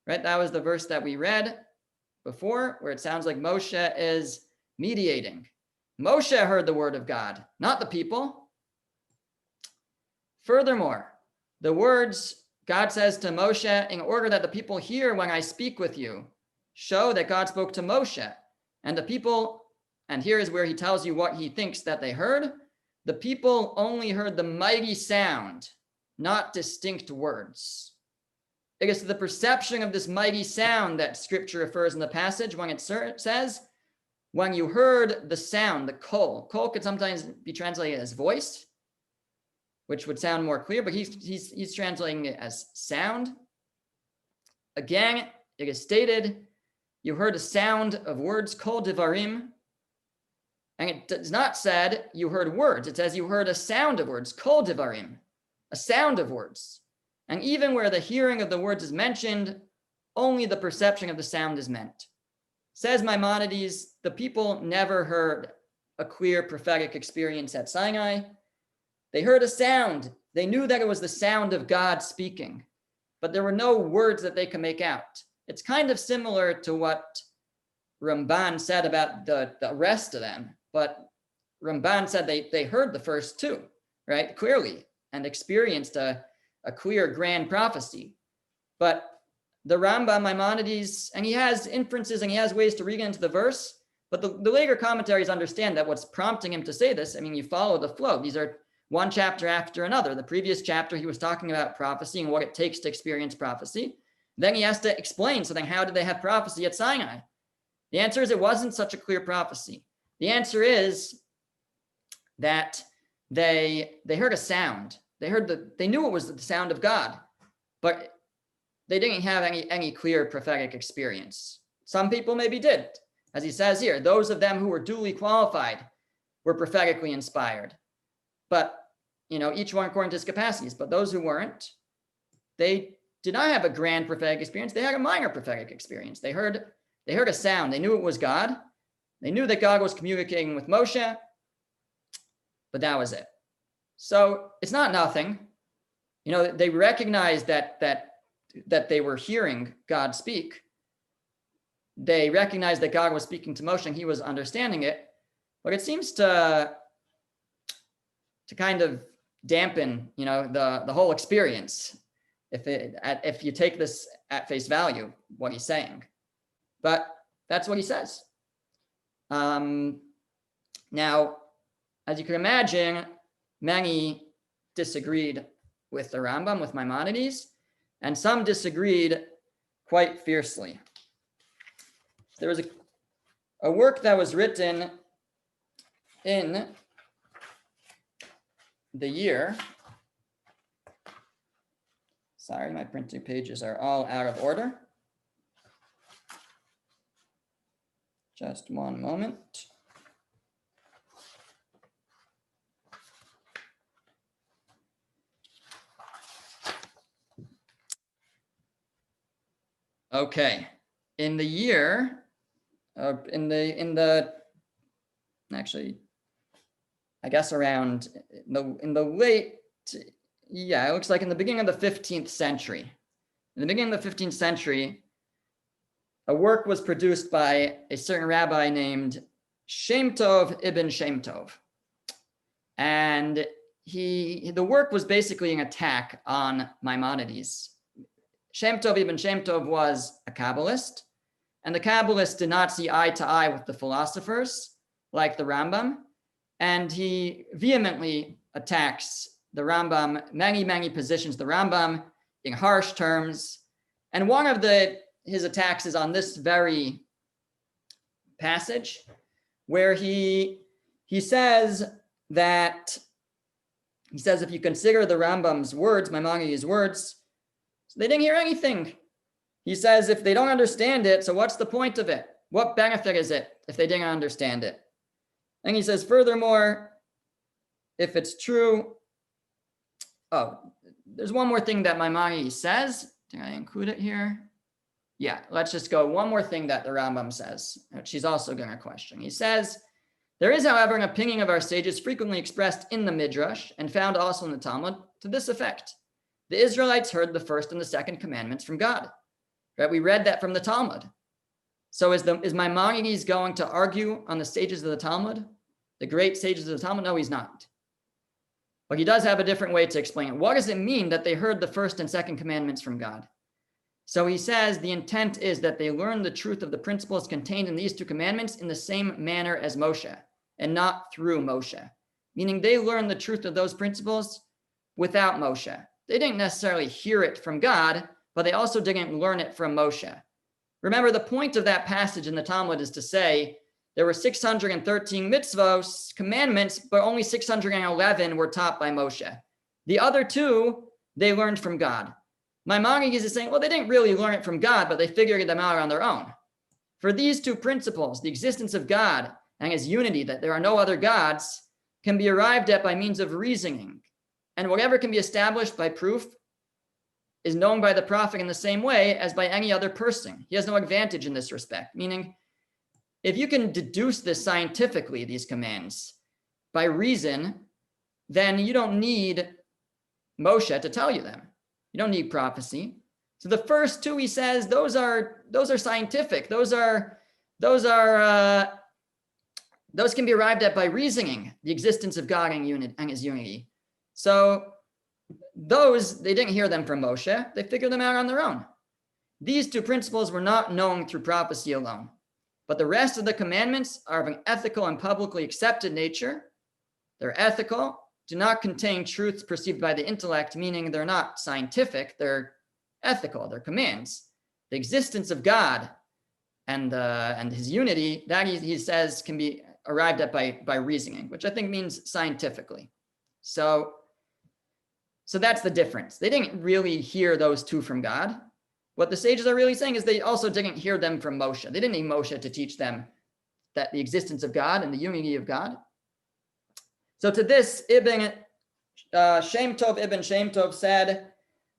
Right? That was the verse that we read before, where it sounds like Moshe is mediating. Moshe heard the word of God, not the people. Furthermore, the words God says to Moshe, in order that the people hear when I speak with you, show that God spoke to Moshe. And the people, and here is where he tells you what he thinks that they heard. The people only heard the mighty sound, not distinct words. It is the perception of this mighty sound that scripture refers in the passage when it says, when you heard the sound, the kol. Kol could sometimes be translated as voice, which would sound more clear, but he's translating it as sound. Again, it is stated, you heard a sound of words, kol devarim. And it does not said you heard words. It says you heard a sound of words, kol devarim, a sound of words. And even where the hearing of the words is mentioned, only the perception of the sound is meant. Says Maimonides, the people never heard a clear prophetic experience at Sinai. They heard a sound. They knew that it was the sound of God speaking, but there were no words that they could make out. It's kind of similar to what Ramban said about the rest of them, but Ramban said they heard the first two, right, clearly, and experienced a clear grand prophecy. But the Rambam, Maimonides, and he has inferences and he has ways to read into the verse, but the later commentaries understand that what's prompting him to say this, I mean, you follow the flow. These are one chapter after another. The previous chapter, he was talking about prophecy and what it takes to experience prophecy. Then he has to explain, so then how did they have prophecy at Sinai? The answer is it wasn't such a clear prophecy. The answer is that they heard a sound. They knew it was the sound of God, but they didn't have any clear prophetic experience. Some people maybe did. As he says here, those of them who were duly qualified were prophetically inspired. But, each one according to his capacities. But those who weren't, they did not have a grand prophetic experience. They had a minor prophetic experience. They heard a sound. They knew it was God. They knew that God was communicating with Moshe, but that was it. So it's not nothing. They recognized that they were hearing God speak. They recognized that God was speaking to Moshe and he was understanding it, but it seems to kind of dampen, the whole experience if you take this at face value, what he's saying. But that's what he says. Now, as you can imagine, many disagreed with the Rambam, with Maimonides, and some disagreed quite fiercely. There was a work that was written in the year. Sorry, my printing pages are all out of order. Just one moment. Okay, in the year, actually, I guess around in the late, it looks like in the beginning of the 15th century. In the beginning of the 15th century, a work was produced by a certain rabbi named Shem Tov ibn Shem Tov. And the work was basically an attack on Maimonides. Shem Tov ibn Shem Tov was a Kabbalist, and the Kabbalists did not see eye to eye with the philosophers like the Rambam, and he vehemently attacks the Rambam, many positions the Rambam in harsh terms. And one of his attacks is on this very passage, where he says if you consider the Rambam's words, Maimonides' words, so they didn't hear anything. He says if they don't understand it, so what's the point of it? What benefit is it if they didn't understand it? And he says, furthermore, if it's true, there's one more thing that Maimonides says. Did I include it here? Yeah, let's just go one more thing that the Rambam says, which he's also going to question. He says, there is, however, an opinion of our sages frequently expressed in the Midrash and found also in the Talmud to this effect. The Israelites heard the first and the second commandments from God. Right? We read that from the Talmud. So is Maimonides going to argue on the sages of the Talmud? The great sages of the Talmud? No, he's not. But he does have a different way to explain it. What does it mean that they heard the first and second commandments from God? So he says the intent is that they learn the truth of the principles contained in these two commandments in the same manner as Moshe, and not through Moshe. Meaning they learn the truth of those principles without Moshe. They didn't necessarily hear it from God, but they also didn't learn it from Moshe. Remember, the point of that passage in the Talmud is to say there were 613 mitzvos, commandments, but only 611 were taught by Moshe. The other two, they learned from God. Maimonides is saying, well, they didn't really learn it from God, but they figured them out on their own. For these two principles, the existence of God and his unity, that there are no other gods, can be arrived at by means of reasoning. And whatever can be established by proof is known by the prophet in the same way as by any other person. He has no advantage in this respect, meaning if you can deduce this scientifically, these commands, by reason, then you don't need Moshe to tell you them. You don't need prophecy. So the first two, he says, those are scientific. Those can be arrived at by reasoning, the existence of God and his unity. So those, they didn't hear them from Moshe. They figured them out on their own. These two principles were not known through prophecy alone. But the rest of the commandments are of an ethical and publicly accepted nature. They're ethical, do not contain truths perceived by the intellect, meaning they're not scientific, they're ethical, they're commands. The existence of God and his unity, that he says can be arrived at by reasoning, which I think means scientifically. So that's the difference. They didn't really hear those two from God. what the sages are really saying is they also didn't hear them from Moshe. They didn't need Moshe to teach them that the existence of God and the unity of God. So to this, Shem Tov Ibn Shem Tov said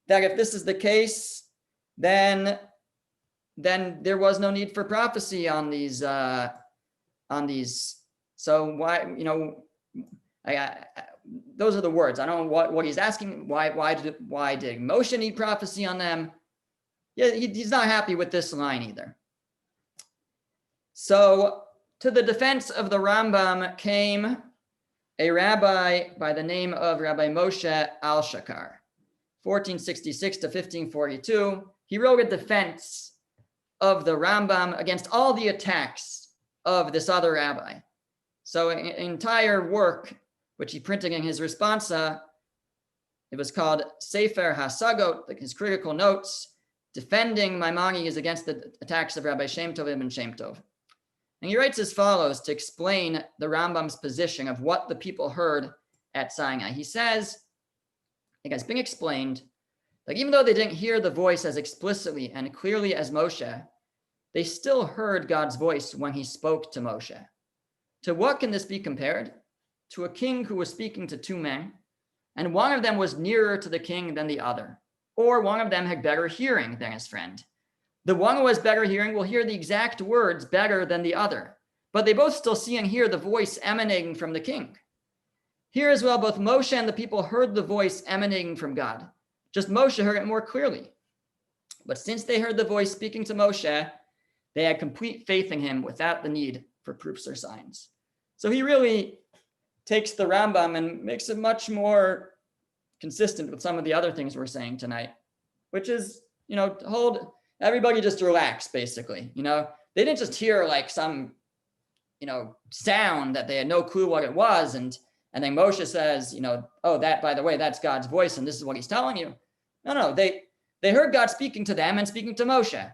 that if this is the case, then there was no need for prophecy on these. So why, those are the words. I don't know what he's asking. Why did Moshe need prophecy on them? Yeah, he's not happy with this line either. So to the defense of the Rambam came a rabbi by the name of Rabbi Moshe Al-Shakar, 1466 to 1542. He wrote a defense of the Rambam against all the attacks of this other rabbi. So an entire work, which he printed in his responsa, it was called Sefer HaSagot, like his critical notes, defending Maimonides against the attacks of Rabbi Shem Tov Ibn Shem Tov. And he writes as follows to explain the Rambam's position of what the people heard at Sinai. He says, it has been explained, that even though they didn't hear the voice as explicitly and clearly as Moshe, they still heard God's voice when he spoke to Moshe. To what can this be compared? To a king who was speaking to two men, and one of them was nearer to the king than the other, or one of them had better hearing than his friend. The one who has better hearing will hear the exact words better than the other, but they both still see and hear the voice emanating from the king. Here as well, both Moshe and the people heard the voice emanating from God. Just Moshe heard it more clearly. But since they heard the voice speaking to Moshe, they had complete faith in him without the need for proofs or signs. So he really takes the Rambam and makes it much more consistent with some of the other things we're saying tonight, which is, everybody just relax, basically. They didn't just hear like some, sound that they had no clue what it was. And then Moshe says, oh, that, by the way, that's God's voice. And this is what he's telling you. No, they heard God speaking to them and speaking to Moshe.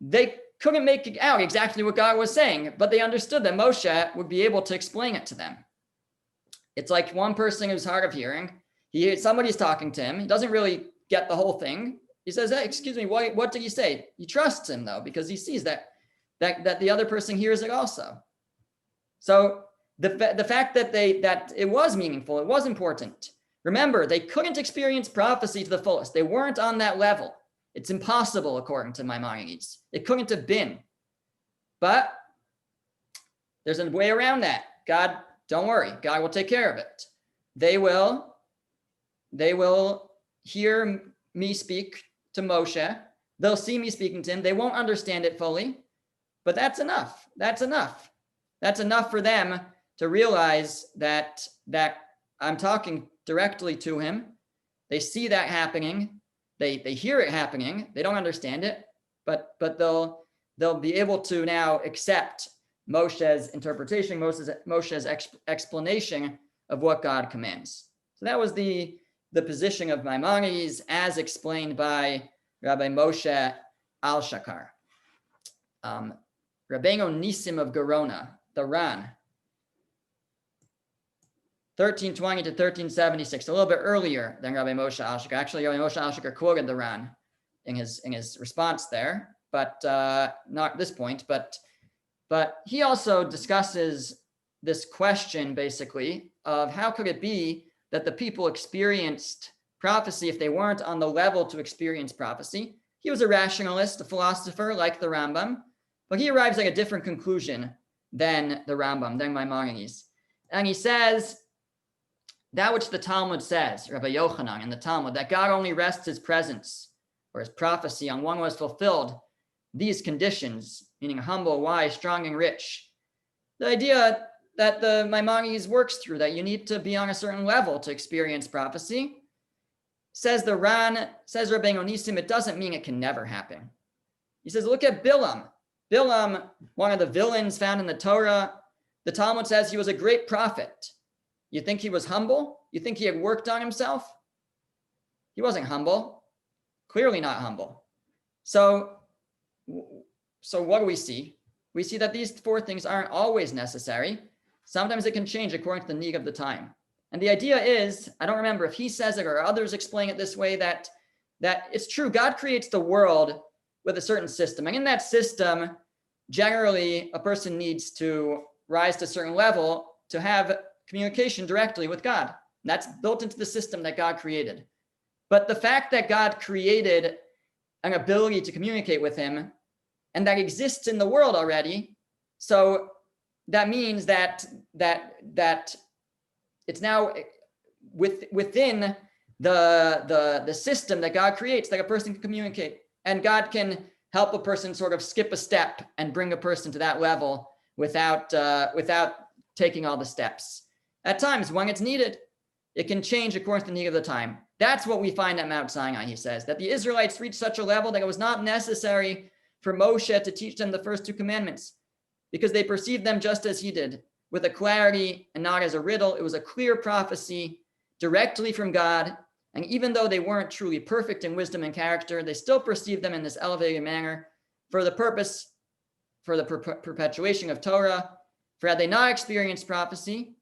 They couldn't make out exactly what God was saying, but they understood that Moshe would be able to explain it to them. It's like one person who's hard of hearing. Somebody's talking to him. He doesn't really get the whole thing. He says, hey, excuse me, what did he say? He trusts him though, because he sees that the other person hears it also. So the fact that it was meaningful, it was important. Remember, they couldn't experience prophecy to the fullest. They weren't on that level. It's impossible, according to Maimonides. It couldn't have been. But there's a way around that. God, don't worry, God will take care of it. They will hear me speak to Moshe. They'll see me speaking to him. They won't understand it fully, but that's enough. That's enough. That's enough for them to realize that I'm talking directly to him. They see that happening. They hear it happening. They don't understand it, but they'll be able to now accept Moshe's interpretation, Moshe's explanation of what God commands. So that was the position of Maimonides as explained by Rabbi Moshe Al-Shakar. Rabbeinu Nisim of Gerona, the Ran, 1320 to 1376, a little bit earlier than Rabbi Moshe Al-Shakar. Actually, Rabbi Moshe Al-Shakar quoted the Ran in his response there, but not at this point. But he also discusses this question, basically, of how could it be that the people experienced prophecy if they weren't on the level to experience prophecy. He was a rationalist, a philosopher like the Rambam, but he arrives at a different conclusion than the Rambam, than Maimonides. And he says, that which the Talmud says, Rabbi Yochanan in the Talmud, that God only rests his presence or his prophecy on one who has fulfilled these conditions, meaning humble, wise, strong, and rich. The idea that the Maimonides works through, that you need to be on a certain level to experience prophecy. Says the Ran, says Rabbeinu Nisim, it doesn't mean it can never happen. He says, look at Bilam. Bilam, one of the villains found in the Torah, the Talmud says he was a great prophet. You think he was humble? You think he had worked on himself? He wasn't humble. Clearly not humble. So what do we see? We see that these four things aren't always necessary. Sometimes it can change according to the need of the time. And the idea is, I don't remember if he says it or others explain it this way, that that it's true, God creates the world with a certain system. And in that system, generally, a person needs to rise to a certain level to have communication directly with God. That's built into the system that God created. But the fact that God created an ability to communicate with him, and that exists in the world already, so that means that it's now within the system that God creates that a person can communicate, and God can help a person sort of skip a step and bring a person to that level without taking all the steps. At times, when it's needed, it can change according to the need of the time. That's what we find at Mount Sinai, he says, that the Israelites reached such a level that it was not necessary for Moshe to teach them the first two commandments, because they perceived them just as he did, with a clarity and not as a riddle. It was a clear prophecy directly from God. And even though they weren't truly perfect in wisdom and character, they still perceived them in this elevated manner for the purpose, for the perpetuation of Torah. For had they not experienced prophecy,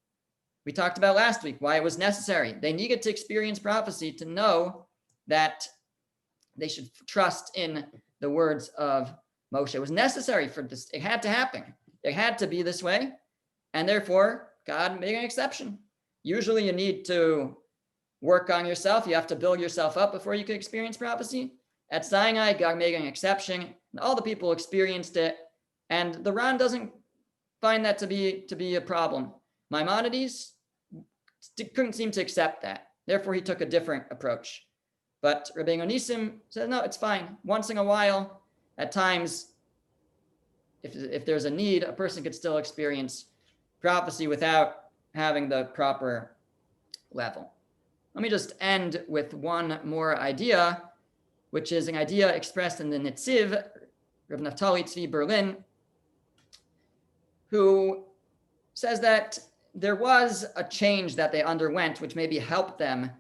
we talked about last week why it was necessary. They needed to experience prophecy to know that they should trust in the words of Moshe. It was necessary for this. It had to happen. It had to be this way. And therefore, God made an exception. Usually you need to work on yourself. You have to build yourself up before you can experience prophecy. At Sinai, God made an exception, and all the people experienced it. And the Ran doesn't find that to be a problem. Maimonides couldn't seem to accept that. Therefore, he took a different approach. But Rabbi Onisim says, no, it's fine. Once in a while, at times, if there's a need, a person could still experience prophecy without having the proper level. Let me just end with one more idea, which is an idea expressed in the Netziv, Rav Naftali Tzvi Berlin, who says that there was a change that they underwent, which maybe helped them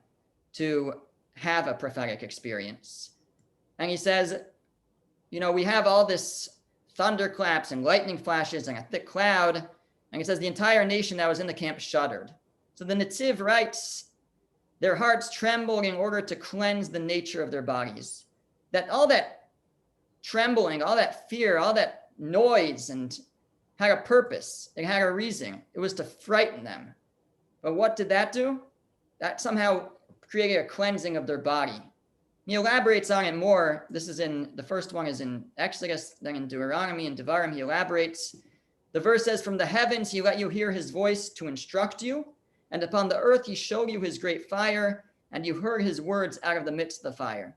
to have a prophetic experience. And he says, we have all this thunderclaps and lightning flashes and a thick cloud. And he says the entire nation that was in the camp shuddered. So the Netziv writes, their hearts trembled in order to cleanse the nature of their bodies. That all that trembling, all that fear, all that noise, and had a purpose. It had a reason. It was to frighten them. But what did that do? That somehow created a cleansing of their body. He elaborates on it more. The first one is in Exodus, then in Deuteronomy and Devarim, he elaborates. The verse says, from the heavens he let you hear his voice to instruct you, and upon the earth he showed you his great fire, and you heard his words out of the midst of the fire.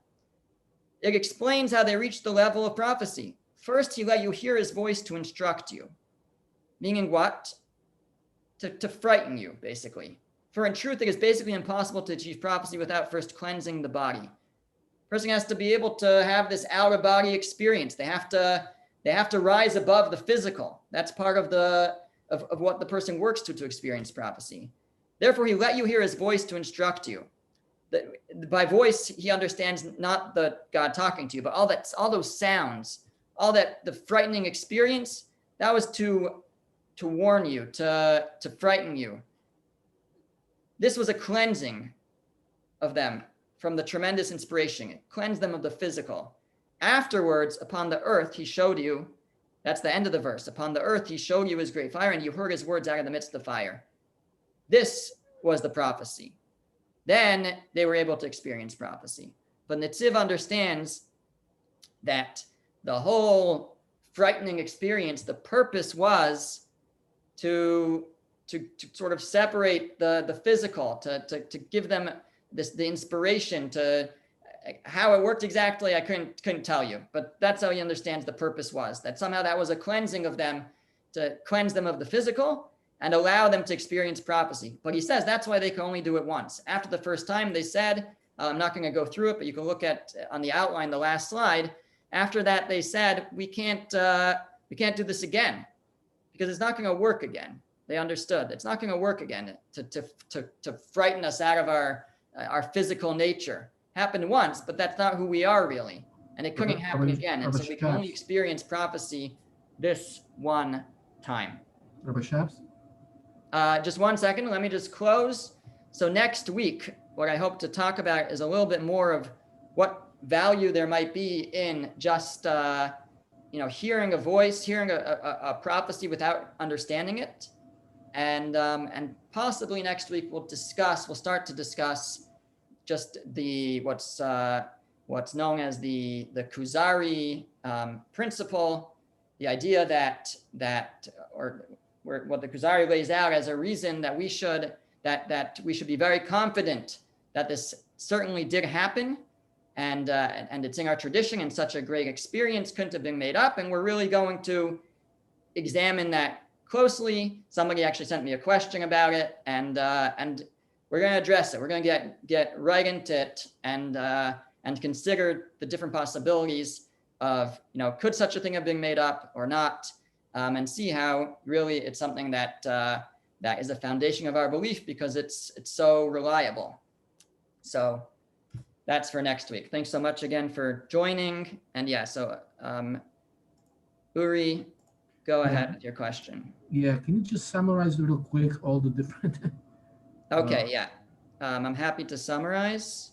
It explains how they reached the level of prophecy. First, he let you hear his voice to instruct you. Meaning what? To frighten you, basically. For in truth, it is basically impossible to achieve prophecy without first cleansing the body. Person has to be able to have this out-of-body experience. They have to rise above the physical. That's part of what the person works to experience prophecy. Therefore, he let you hear his voice to instruct you. By voice, he understands not the God talking to you, but all those sounds, all that the frightening experience, that was to warn you, to frighten you. This was a cleansing of them from the tremendous inspiration. It cleansed them of the physical. Afterwards, upon the earth, he showed you, that's the end of the verse, upon the earth, he showed you his great fire, and you heard his words out of the midst of the fire. This was the prophecy. Then they were able to experience prophecy. But Netziv understands that the whole frightening experience, the purpose was to sort of separate the physical, to give them the inspiration. To how it worked exactly, I couldn't tell you, but that's how he understands the purpose was, that somehow that was a cleansing of them, to cleanse them of the physical and allow them to experience prophecy. But he says that's why they can only do it once. After the first time, they said, I'm not going to go through it, but you can look at on the outline, the last slide. After that, they said, we can't do this again because it's not going to work again. They understood it's not going to work again to frighten us out of our physical nature. Happened once, but that's not who we are really. And it couldn't happen again. And so we can only experience prophecy this one time. Rabbi Shaps? Just 1 second. Let me just close. So next week, what I hope to talk about is a little bit more of what value there might be in just, hearing a voice, hearing a prophecy without understanding it. And possibly next week we'll start to discuss just what's known as the Kuzari principle, the idea that what the Kuzari lays out as a reason that we should be very confident that this certainly did happen, and it's in our tradition, and such a great experience couldn't have been made up, and we're really going to examine that closely. Somebody actually sent me a question about it, and we're going to address it. We're going to get right into it and consider the different possibilities of, could such a thing have been made up or not, and see how really it's something that is a foundation of our belief, because it's so reliable. So that's for next week. Thanks so much again for joining. And Uri, go ahead with your question. Yeah, can you just summarize real quick all the different? Okay, I'm happy to summarize.